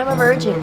I'm a virgin.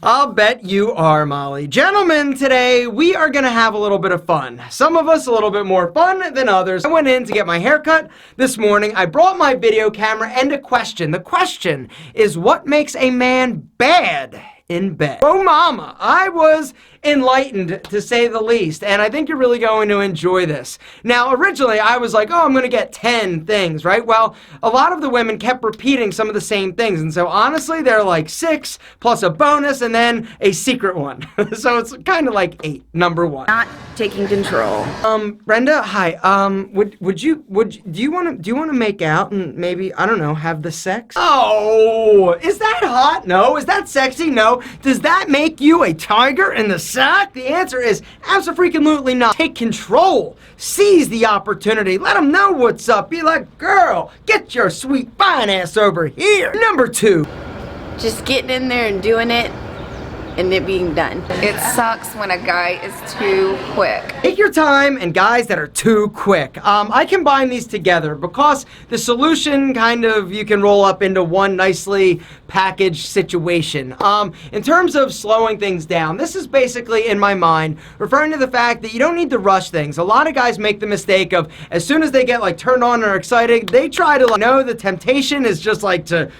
I'll bet you are, Molly. Gentlemen, today we are going to have a little bit of fun. Some of us a little bit more fun than others. I went in to get my hair cut this morning. I brought my video camera and a question. The question is, what makes a man bad in bed? Oh mama, I was enlightened to say the least, and I think you're really going to enjoy this. Now, originally I was like, oh, I'm going to get 10 things, right? Well, a lot of the women kept repeating some of the same things, and so honestly, they're like 6 plus a bonus and then a secret one. So it's kind of like 8, number 1. Not taking control. Brenda, hi. Do you want to make out and maybe, I don't know, have the sex? Oh, is that hot? No. Is that sexy? No. Does that make you a tiger in the sack? The answer is abso-freaking-lutely not. Take control. Seize the opportunity. Let them know what's up. Be like, girl, get your sweet fine ass over here. Number 2. Just getting in there and doing it and it being done. It sucks when a guy is too quick. Take your time and guys that are too quick. I combine these together because the solution kind of you can roll up into one nicely packaged situation. In terms of slowing things down, this is basically, in my mind, referring to the fact that you don't need to rush things. A lot of guys make the mistake of, as soon as they get like turned on or excited, they try to know the temptation is just like to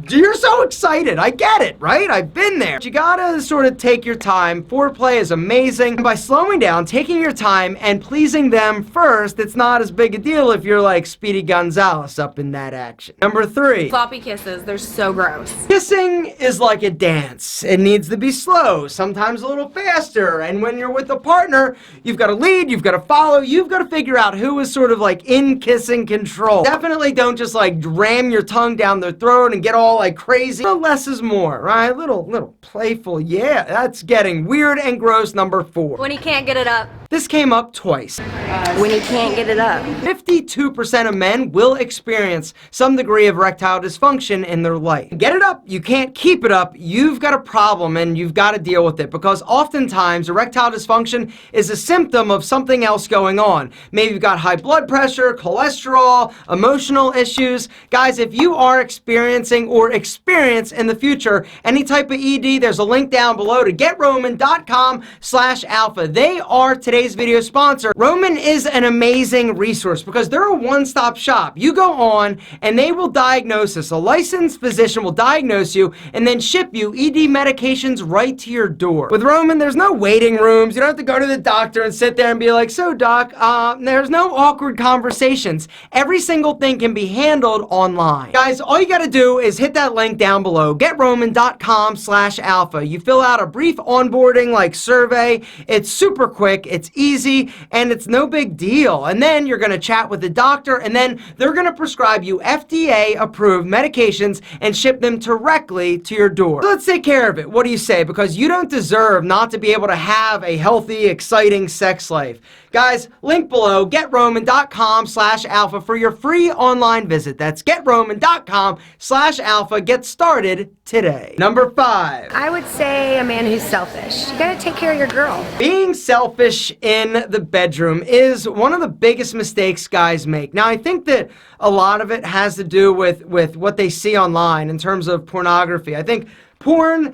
you're so excited. I get it, right? I've been there. But you gotta sort of take your time. Foreplay is amazing. And by slowing down, taking your time, and pleasing them first, it's not as big a deal if you're like Speedy Gonzalez up in that action. Number 3. Sloppy kisses, they're so gross. Kissing is like a dance. It needs to be slow, sometimes a little faster. And when you're with a partner, you've got to lead, you've got to follow, you've got to figure out who is sort of like in kissing control. Definitely don't just like ram your tongue down their throat and get all like crazy. Less is more, right? Little playful, yeah, that's getting weird and gross. Number 4. When he can't get it up. This came up twice. When he can't get it up. 52% of men will experience some degree of erectile dysfunction in their life. Get it up, you can't keep it up, you've got a problem and you've got to deal with it, because oftentimes erectile dysfunction is a symptom of something else going on. Maybe you've got high blood pressure, cholesterol, emotional issues. Guys, if you are experiencing or experience in the future any type of ED, there's a link down below to GetRoman.com/alpha. They are today's video sponsor. Roman is an amazing resource because they're a one-stop shop. You go on and they will diagnose us. A licensed physician will diagnose you and then ship you ED medications right to your door. With Roman, there's no waiting rooms. You don't have to go to the doctor and sit there and be like, so doc, there's no awkward conversations. Every single thing can be handled online. Guys, all you gotta do is hit that link down below, GetRoman.com/alpha. You fill out a brief onboarding like survey. It's super quick, it's easy, and it's no big deal. And then you're gonna chat with the doctor, and then they're gonna prescribe you FDA-approved medications and ship them directly to your door. So let's take care of it. What do you say? Because you don't deserve not to be able to have a healthy, exciting sex life. Guys, link below, GetRoman.com/alpha for your free online visit. That's GetRoman.com/alpha. Get started today. Number 5. I would say a man who's selfish. You gotta take care of your girl. Being selfish in the bedroom is one of the biggest mistakes guys make. Now, I think that a lot of it has to do with what they see online in terms of pornography. I think porn,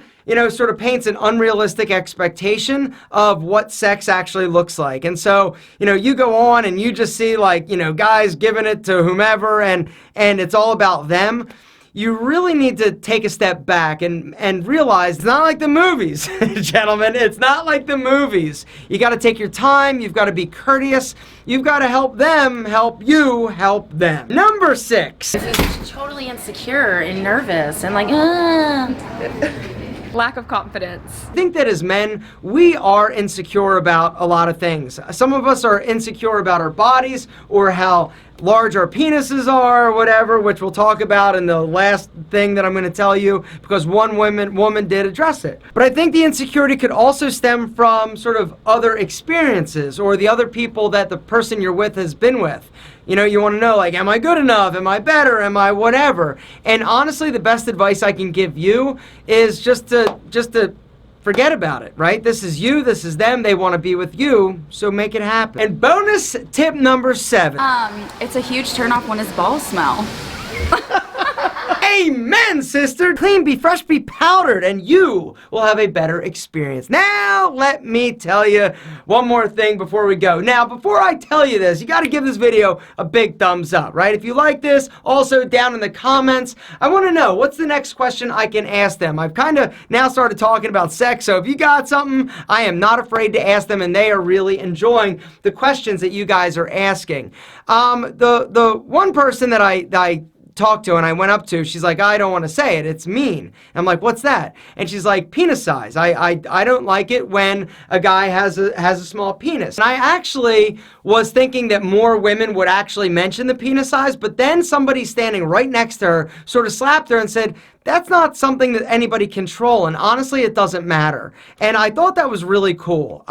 sort of paints an unrealistic expectation of what sex actually looks like. And so, you go on and you just see like, guys giving it to whomever and it's all about them. You really need to take a step back and realize it's not like the movies, gentlemen. It's not like the movies. You got to take your time. You've got to be courteous. You've got to help them help you help them. Number 6. This is totally insecure and nervous and like, lack of confidence. I think that as men, we are insecure about a lot of things. Some of us are insecure about our bodies or how large our penises are or whatever, which we'll talk about in the last thing that I'm going to tell you, because one woman did address it. But I think the insecurity could also stem from sort of other experiences or the other people that the person you're with has been with. You want to know, like, am I good enough? Am I better? Am I whatever? And honestly, the best advice I can give you is just to forget about it, right? This is you, this is them, they want to be with you, so make it happen. And bonus tip number 7. It's a huge turnoff when his balls smell. Amen, sister. Clean, be fresh, be powdered, and you will have a better experience. Now, let me tell you one more thing before we go. Now, before I tell you this, you got to give this video a big thumbs up, right? If you like this, also down in the comments, I want to know what's the next question I can ask them. I've kind of now started talking about sex, so if you got something, I am not afraid to ask them, and they are really enjoying the questions that you guys are asking. The one person that I talked to and I went up to, she's like, I don't want to say it, it's mean. I'm like, what's that? And she's like, penis size. I don't like it when a guy has a small penis. And I actually was thinking that more women would actually mention the penis size, but then somebody standing right next to her sort of slapped her and said, that's not something that anybody control, and honestly, it doesn't matter. And I thought that was really cool.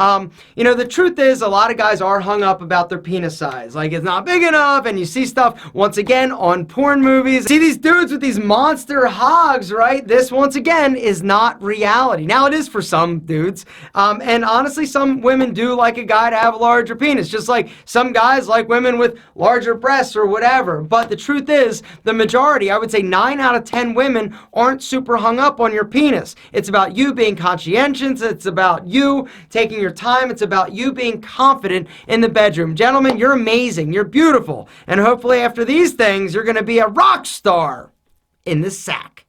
You know, the truth is, a lot of guys are hung up about their penis size. Like, it's not big enough, and you see stuff, once again, on porn movies. See these dudes with these monster hogs, right? This, once again, is not reality. Now, it is for some dudes, and honestly, some women do like a guy to have a larger penis, just like some guys like women with larger breasts or whatever. But the truth is, the majority, I would say 9 out of 10 women, aren't super hung up on your penis. It's about you being conscientious. It's about you taking your time. It's about you being confident in the bedroom. Gentlemen, you're amazing. You're beautiful. And hopefully after these things, you're going to be a rock star in the sack.